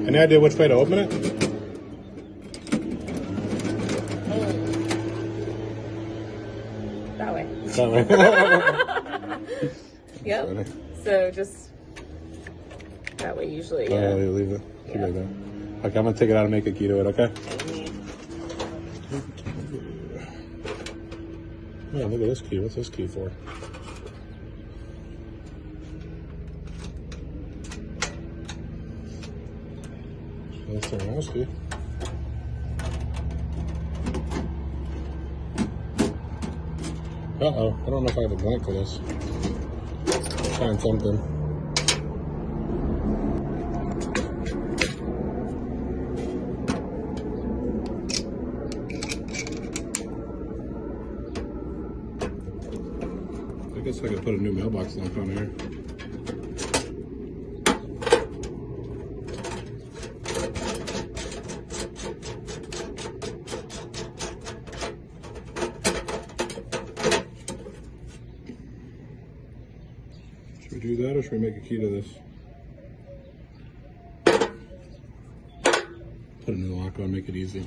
Any idea which way to open it? That way. That way. Yep. Funny. So just that way usually. Yeah. Oh, you leave it. Keep it there. Okay, I'm gonna take it out and make a key to it. Okay. Oh, look at this key. What's this key for? That's our house key. Uh-oh. I don't know if I have a blank for this. Let's find something. I guess I could put a new mailbox lock on here. Should we do that or should we make a key to this? Put a new lock on, make it easy.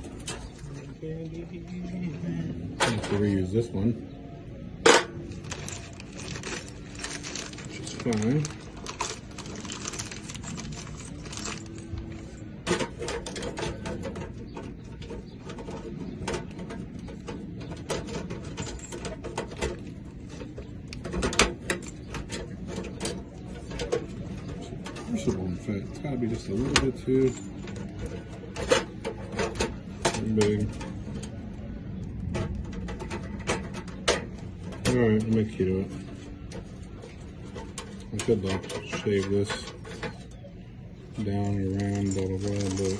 I have to reuse this one. Which is fine. It won't fit. It's gotta be just a little bit too big. Alright, I'll make a key to it. I could like shave this down and around, blah blah blah, but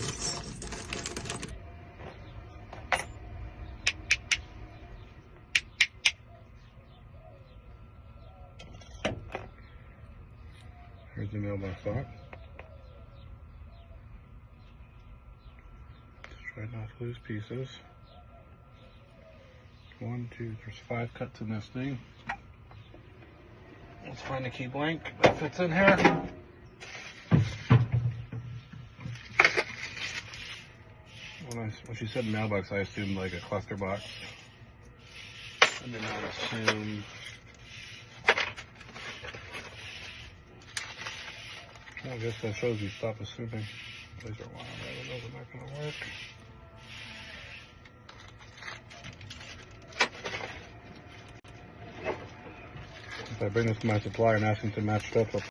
here's the mailbox lock. Try not to lose pieces. 1, 2, there's 5 cuts in this thing. Let's find a key blank that fits in here. When she said mailbox, I assumed like a cluster box. I did not assume. I guess that shows you stop assuming. These are one. Those are not going to work. If I bring this to my supplier and ask him to match stuff up,